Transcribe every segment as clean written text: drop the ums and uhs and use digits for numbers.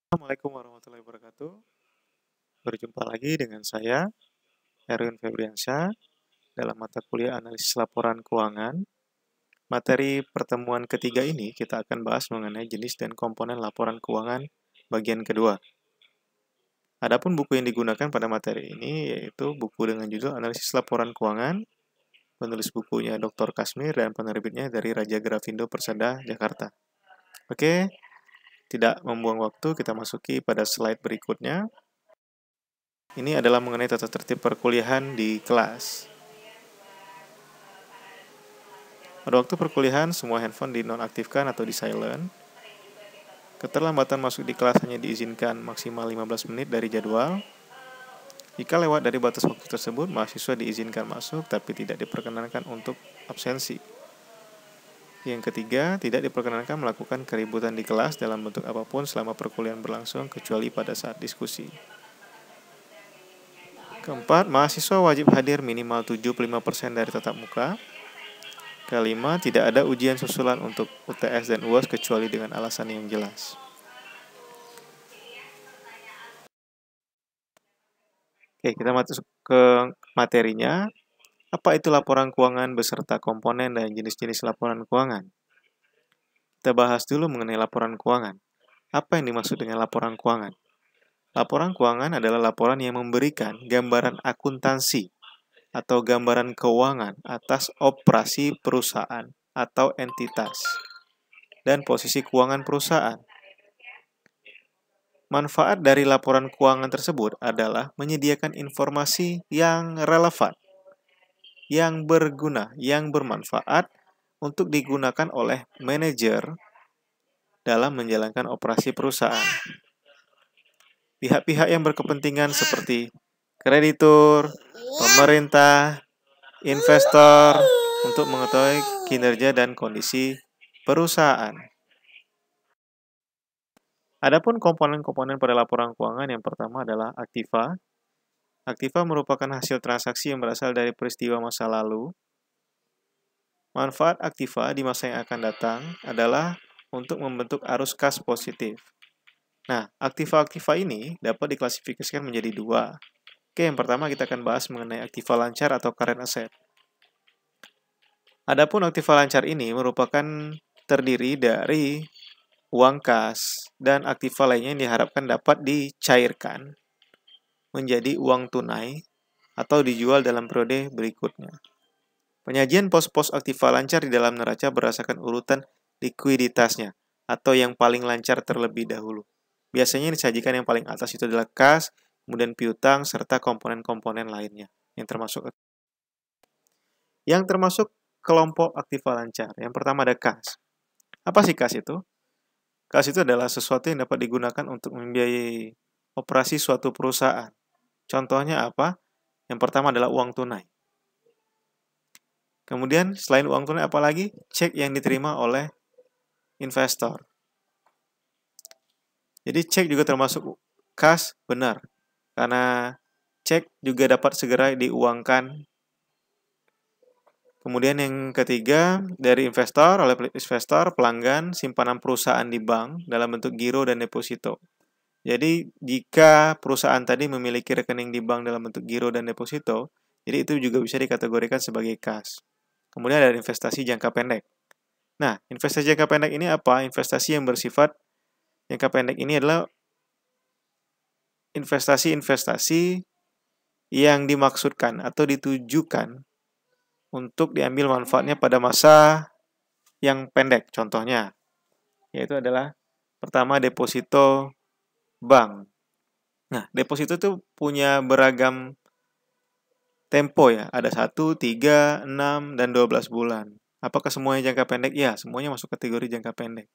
Assalamualaikum warahmatullahi wabarakatuh. Berjumpa lagi dengan saya, Erwin Febriansyah, dalam mata kuliah analisis laporan keuangan. Materi pertemuan ketiga ini kita akan bahas mengenai jenis dan komponen laporan keuangan bagian kedua. Adapun buku yang digunakan pada materi ini yaitu buku dengan judul Analisis Laporan Keuangan, penulis bukunya Dr. Kasmir dan penerbitnya dari Raja Grafindo Persada, Jakarta. Oke, tidak membuang waktu, kita masuki pada slide berikutnya. Ini adalah mengenai tata tertib perkuliahan di kelas. Pada waktu perkuliahan, semua handphone dinonaktifkan atau di silent. Keterlambatan masuk di kelas hanya diizinkan maksimal 15 menit dari jadwal. Jika lewat dari batas waktu tersebut, mahasiswa diizinkan masuk tapi tidak diperkenankan untuk absensi. Yang ketiga, tidak diperkenankan melakukan keributan di kelas dalam bentuk apapun selama perkuliahan berlangsung kecuali pada saat diskusi. Keempat, mahasiswa wajib hadir minimal 75% dari tatap muka. Kelima, tidak ada ujian susulan untuk UTS dan UAS kecuali dengan alasan yang jelas. Oke, kita masuk ke materinya. Apa itu laporan keuangan beserta komponen dan jenis-jenis laporan keuangan? Kita bahas dulu mengenai laporan keuangan. Apa yang dimaksud dengan laporan keuangan? Laporan keuangan adalah laporan yang memberikan gambaran akuntansi atau gambaran keuangan atas operasi perusahaan atau entitas dan posisi keuangan perusahaan. Manfaat dari laporan keuangan tersebut adalah menyediakan informasi yang relevan, yang berguna, yang bermanfaat untuk digunakan oleh manajer dalam menjalankan operasi perusahaan. Pihak-pihak yang berkepentingan seperti kreditur, pemerintah, investor untuk mengetahui kinerja dan kondisi perusahaan. Adapun komponen-komponen pada laporan keuangan yang pertama adalah aktiva. Aktiva merupakan hasil transaksi yang berasal dari peristiwa masa lalu. Manfaat aktiva di masa yang akan datang adalah untuk membentuk arus kas positif. Nah, aktiva-aktiva ini dapat diklasifikasikan menjadi dua. Oke, yang pertama kita akan bahas mengenai aktiva lancar atau current asset. Adapun aktiva lancar ini merupakan terdiri dari uang kas dan aktiva lainnya yang diharapkan dapat dicairkan menjadi uang tunai atau dijual dalam periode berikutnya. Penyajian pos-pos aktiva lancar di dalam neraca berdasarkan urutan likuiditasnya atau yang paling lancar terlebih dahulu. Biasanya disajikan yang paling atas itu adalah kas, kemudian piutang, serta komponen-komponen lainnya yang termasuk kelompok aktiva lancar. Yang pertama ada kas. Apa sih kas itu? Kas itu adalah sesuatu yang dapat digunakan untuk membiayai operasi suatu perusahaan. Contohnya apa? Yang pertama adalah uang tunai. Kemudian selain uang tunai apa lagi? Cek yang diterima oleh investor. Jadi cek juga termasuk kas, benar. Karena cek juga dapat segera diuangkan. Kemudian yang ketiga, dari investor, oleh investor, pelanggan, simpanan perusahaan di bank dalam bentuk giro dan deposito. Jadi, jika perusahaan tadi memiliki rekening di bank dalam bentuk giro dan deposito, jadi itu juga bisa dikategorikan sebagai kas. Kemudian ada investasi jangka pendek. Nah, investasi jangka pendek ini apa? Investasi yang bersifat jangka pendek ini adalah investasi-investasi yang dimaksudkan atau ditujukan untuk diambil manfaatnya pada masa yang pendek. Contohnya, yaitu adalah pertama deposito bank. Nah, deposito itu punya beragam tempo ya. Ada 1, 3, 6, dan 12 bulan. Apakah semuanya jangka pendek? Ya, semuanya masuk kategori jangka pendek.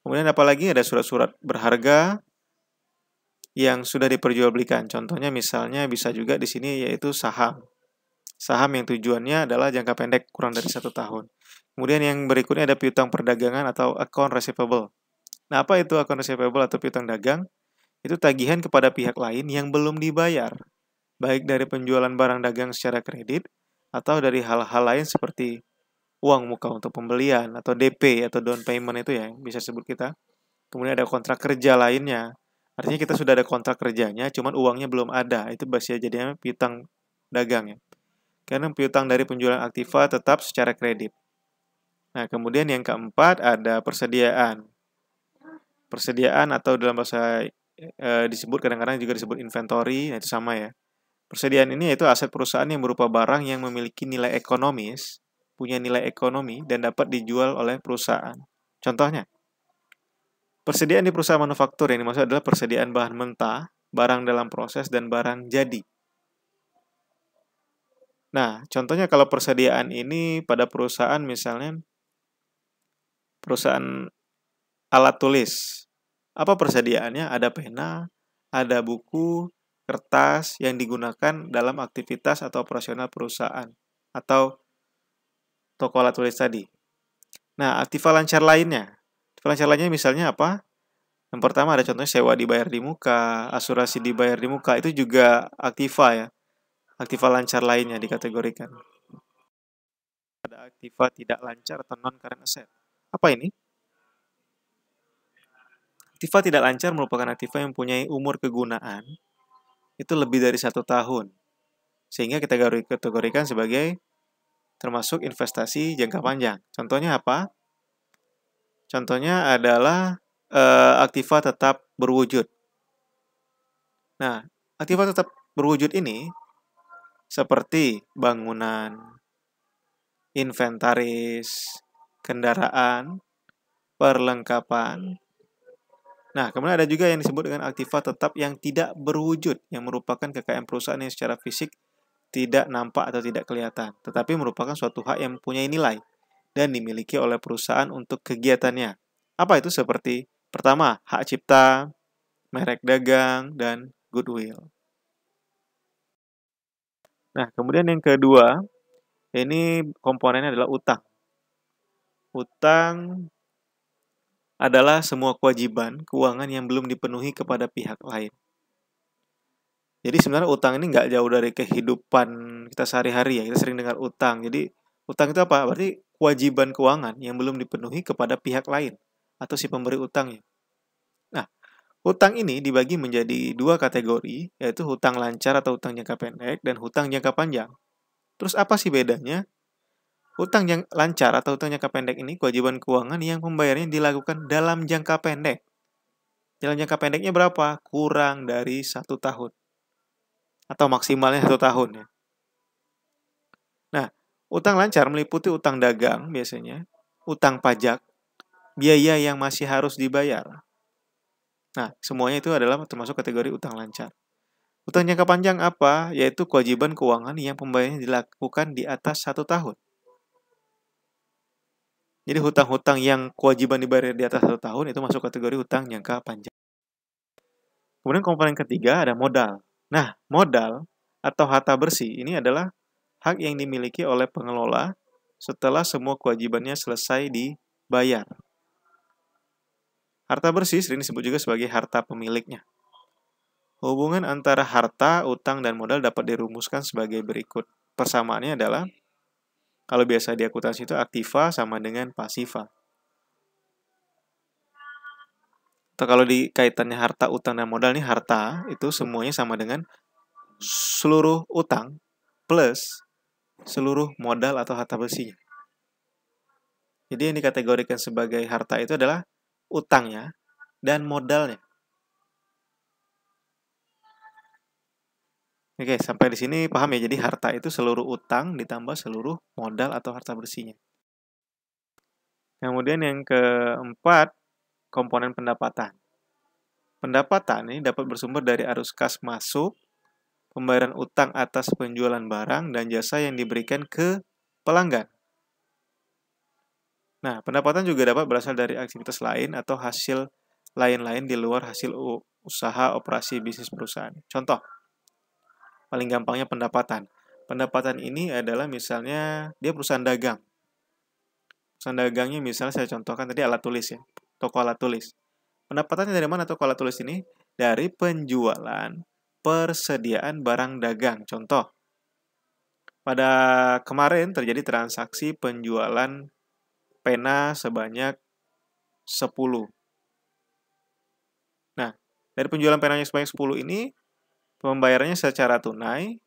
Kemudian apalagi ada surat-surat berharga yang sudah diperjualbelikan. Contohnya misalnya bisa juga di sini yaitu saham. Saham yang tujuannya adalah jangka pendek kurang dari 1 tahun. Kemudian yang berikutnya ada piutang perdagangan atau account receivable. Nah, apa itu account receivable atau piutang dagang? Itu tagihan kepada pihak lain yang belum dibayar, baik dari penjualan barang dagang secara kredit atau dari hal-hal lain seperti uang muka untuk pembelian atau DP atau down payment itu ya bisa disebut kita. Kemudian ada kontrak kerja lainnya Artinya kita sudah ada kontrak kerjanya, cuman uangnya belum ada. Itu bisa jadinya piutang dagang ya. Karena piutang dari penjualan aktiva tetap secara kredit. Nah, kemudian yang keempat ada persediaan. Persediaan atau dalam bahasa disebut kadang-kadang juga disebut inventory, nah itu sama ya. Persediaan ini yaitu aset perusahaan yang berupa barang yang memiliki nilai ekonomis, punya nilai ekonomi dan dapat dijual oleh perusahaan. Contohnya, persediaan di perusahaan manufaktur yang dimaksud adalah persediaan bahan mentah, barang dalam proses, dan barang jadi. Nah, contohnya kalau persediaan ini pada perusahaan misalnya perusahaan alat tulis. Apa persediaannya? Ada pena, ada buku, kertas yang digunakan dalam aktivitas atau operasional perusahaan atau toko alat tulis tadi. Nah, aktiva lancar lainnya. Aktiva lancar lainnya misalnya apa? Yang pertama ada contohnya sewa dibayar di muka, asuransi dibayar di muka, itu juga aktiva ya. Aktiva lancar lainnya dikategorikan. Ada aktiva tidak lancar atau non-current asset. Apa ini? Aktiva tidak lancar merupakan aktiva yang mempunyai umur kegunaan itu lebih dari 1 tahun. Sehingga kita kategorikan sebagai termasuk investasi jangka panjang. Contohnya apa? Contohnya adalah aktiva tetap berwujud. Nah, aktiva tetap berwujud ini seperti bangunan, inventaris, kendaraan, perlengkapan. Nah, kemudian ada juga yang disebut dengan aktiva tetap yang tidak berwujud, yang merupakan kekayaan perusahaan yang secara fisik tidak nampak atau tidak kelihatan, tetapi merupakan suatu hak yang mempunyai nilai dan dimiliki oleh perusahaan untuk kegiatannya. Apa itu? Seperti pertama, hak cipta, merek dagang, dan goodwill. Nah, kemudian yang kedua, ini komponennya adalah utang. Utang adalah semua kewajiban keuangan yang belum dipenuhi kepada pihak lain. Jadi sebenarnya utang ini nggak jauh dari kehidupan kita sehari-hari ya. Kita sering dengar utang. Jadi utang itu apa? Berarti kewajiban keuangan yang belum dipenuhi kepada pihak lain atau si pemberi utangnya. Nah, hutang ini dibagi menjadi 2 kategori, yaitu hutang lancar atau hutang jangka pendek dan hutang jangka panjang. Terus apa sih bedanya? Hutang yang lancar atau hutang jangka pendek ini kewajiban keuangan yang pembayarannya dilakukan dalam jangka pendek. Dalam jangka pendeknya berapa? Kurang dari 1 tahun. Atau maksimalnya 1 tahun ya. Nah, utang lancar meliputi utang dagang biasanya, utang pajak, biaya yang masih harus dibayar. Nah, semuanya itu adalah termasuk kategori utang lancar. Utang jangka panjang apa? Yaitu kewajiban keuangan yang pembayarannya dilakukan di atas 1 tahun. Jadi hutang-hutang yang kewajiban dibayar di atas 1 tahun itu masuk kategori hutang jangka panjang. Kemudian komponen ketiga ada modal. Nah, modal atau harta bersih ini adalah hak yang dimiliki oleh pengelola setelah semua kewajibannya selesai dibayar. Harta bersih sering disebut juga sebagai harta pemiliknya. Hubungan antara harta, utang, dan modal dapat dirumuskan sebagai berikut. Persamaannya adalah kalau biasa di akuntansi itu aktiva sama dengan pasiva. Atau kalau di kaitannya harta, utang, dan modal nih, harta itu semuanya sama dengan seluruh utang plus seluruh modal atau harta bersihnya. Jadi yang dikategorikan sebagai harta itu adalah utangnya dan modalnya. Oke, sampai di sini paham ya? Jadi harta itu seluruh utang ditambah seluruh modal atau harta bersihnya. Kemudian yang keempat, komponen pendapatan. Pendapatan ini dapat bersumber dari arus kas masuk, pembayaran utang atas penjualan barang, dan jasa yang diberikan ke pelanggan. Nah, pendapatan juga dapat berasal dari aktivitas lain atau hasil lain-lain di luar hasil usaha operasi bisnis perusahaan. Contoh, paling gampangnya pendapatan. Pendapatan ini adalah misalnya dia perusahaan dagang. Perusahaan dagangnya misalnya saya contohkan tadi alat tulis ya, toko alat tulis. Pendapatannya dari mana toko alat tulis ini? Dari penjualan persediaan barang dagang. Contoh, pada kemarin terjadi transaksi penjualan pena sebanyak 10. Nah, Dari penjualan panelnya sebanyak 10 ini, pembayarannya secara tunai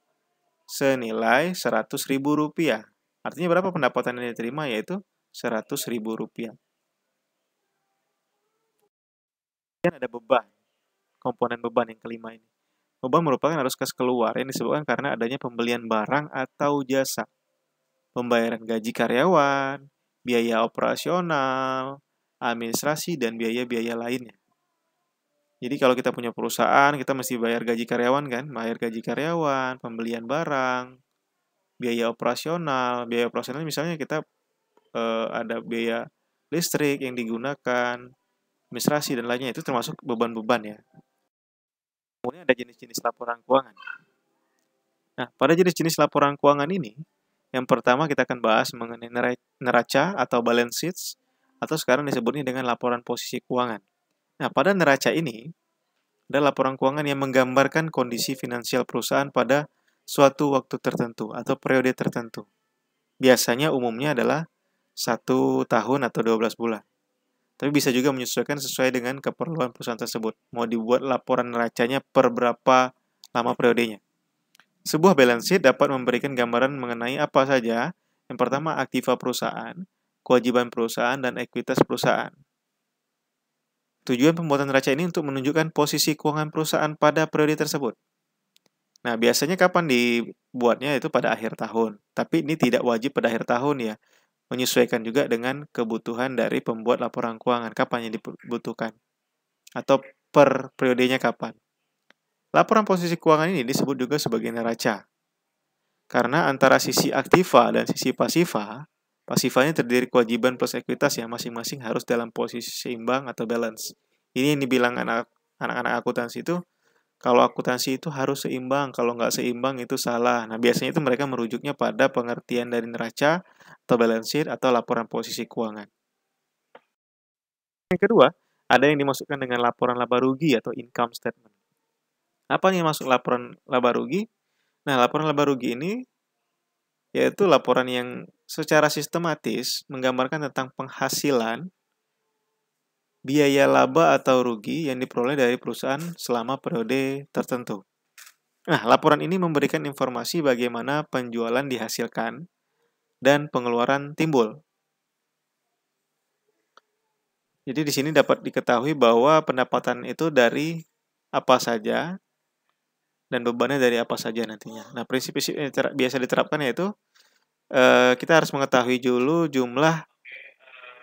senilai Rp100.000. Artinya berapa pendapatan yang diterima? Yaitu Rp100.000. Kemudian ada beban, komponen beban yang kelima ini. Beban merupakan arus kas keluar yang disebabkan karena adanya pembelian barang atau jasa, pembayaran gaji karyawan, biaya operasional, administrasi, dan biaya-biaya lainnya. Jadi kalau kita punya perusahaan, kita mesti bayar gaji karyawan kan? Bayar gaji karyawan, pembelian barang, biaya operasional. Biaya operasional misalnya kita ada biaya listrik yang digunakan, administrasi, dan lainnya. Itu termasuk beban-beban ya. Kemudian ada jenis-jenis laporan keuangan. Nah, pada jenis-jenis laporan keuangan ini, yang pertama kita akan bahas mengenai neraca atau balance sheets, atau sekarang disebutnya dengan laporan posisi keuangan. Nah, pada neraca ini, ada laporan keuangan yang menggambarkan kondisi finansial perusahaan pada suatu waktu tertentu atau periode tertentu. Biasanya umumnya adalah 1 tahun atau 12 bulan. Tapi bisa juga menyesuaikan sesuai dengan keperluan perusahaan tersebut. Mau dibuat laporan neracanya per berapa lama periodenya. Sebuah balance sheet dapat memberikan gambaran mengenai apa saja. Yang pertama, aktiva perusahaan, kewajiban perusahaan, dan ekuitas perusahaan. Tujuan pembuatan neraca ini untuk menunjukkan posisi keuangan perusahaan pada periode tersebut. Nah, biasanya kapan dibuatnya? Itu pada akhir tahun. Tapi ini tidak wajib pada akhir tahun ya. Menyesuaikan juga dengan kebutuhan dari pembuat laporan keuangan, kapan yang dibutuhkan, atau per periodenya kapan. Laporan posisi keuangan ini disebut juga sebagai neraca, karena antara sisi aktiva dan sisi pasifanya terdiri kewajiban plus ekuitas yang masing-masing harus dalam posisi seimbang atau balance. Ini yang dibilang anak-anak akuntansi itu, kalau akuntansi itu harus seimbang, kalau nggak seimbang itu salah. Nah, biasanya itu mereka merujuknya pada pengertian dari neraca atau balance sheet atau laporan posisi keuangan. Yang kedua, ada yang dimasukkan dengan laporan laba rugi atau income statement. Apa yang masuk laporan laba rugi? Nah, laporan laba rugi ini yaitu laporan yang secara sistematis menggambarkan tentang penghasilan, biaya laba atau rugi yang diperoleh dari perusahaan selama periode tertentu. Nah, laporan ini memberikan informasi bagaimana penjualan dihasilkan dan pengeluaran timbul. Jadi di sini dapat diketahui bahwa pendapatan itu dari apa saja dan bebannya dari apa saja nantinya. Nah, prinsip-prinsip yang biasa diterapkan yaitu kita harus mengetahui dulu jumlah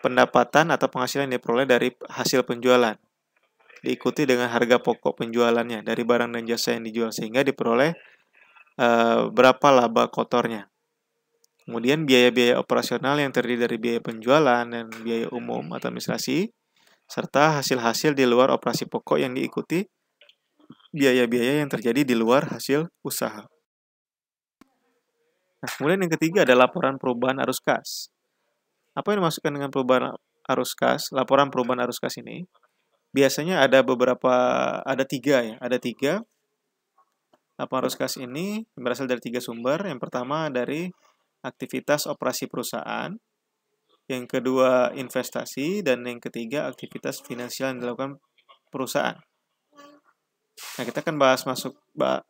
pendapatan atau penghasilan yang diperoleh dari hasil penjualan. Diikuti dengan harga pokok penjualannya dari barang dan jasa yang dijual sehingga diperoleh berapa laba kotornya. Kemudian biaya-biaya operasional yang terdiri dari biaya penjualan dan biaya umum atau administrasi, serta hasil-hasil di luar operasi pokok yang diikuti biaya-biaya yang terjadi di luar hasil usaha. Nah, kemudian yang ketiga ada laporan perubahan arus kas. Apa yang dimaksudkan dengan perubahan arus kas? Laporan perubahan arus kas ini biasanya ada tiga ya. Ada tiga. Laporan arus kas ini berasal dari tiga sumber. Yang pertama dari aktivitas operasi perusahaan. Yang kedua investasi. Dan yang ketiga aktivitas finansial yang dilakukan perusahaan. Nah, kita akan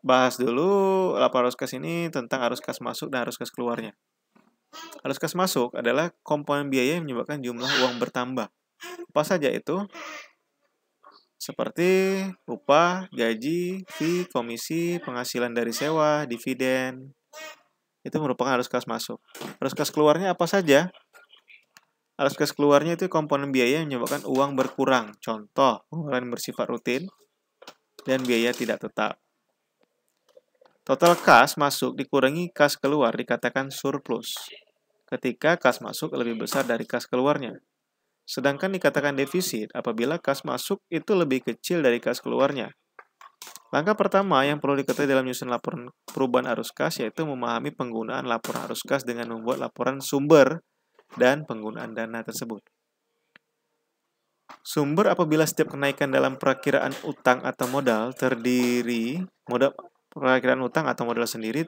bahas dulu laporan arus kas ini tentang arus kas masuk dan arus kas keluarnya. Arus kas masuk adalah komponen biaya yang menyebabkan jumlah uang bertambah. Apa saja itu? Seperti upah, gaji, fee, komisi, penghasilan dari sewa, dividen. Itu merupakan arus kas masuk. Arus kas keluarnya apa saja? Arus kas keluarnya itu komponen biaya yang menyebabkan uang berkurang. Contoh, pengeluaran bersifat rutin dan biaya tidak tetap. Total kas masuk dikurangi kas keluar dikatakan surplus, ketika kas masuk lebih besar dari kas keluarnya. Sedangkan dikatakan defisit apabila kas masuk itu lebih kecil dari kas keluarnya. Langkah pertama yang perlu diketahui dalam menyusun laporan perubahan arus kas yaitu memahami penggunaan laporan arus kas dengan membuat laporan sumber dan penggunaan dana tersebut. Sumber apabila setiap kenaikan dalam perakiraan utang atau modal perakiraan utang atau modal sendiri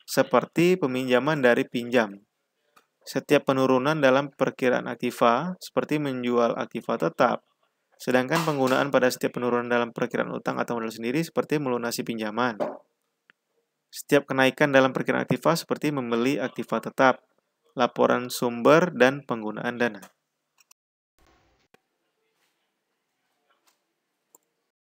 seperti peminjaman dari pinjam. Setiap penurunan dalam perkiraan aktiva seperti menjual aktiva tetap, Sedangkan penggunaan pada setiap penurunan dalam perkiraan utang atau modal sendiri seperti melunasi pinjaman. Setiap kenaikan dalam perkiraan aktiva seperti membeli aktiva tetap, laporan sumber, dan penggunaan dana.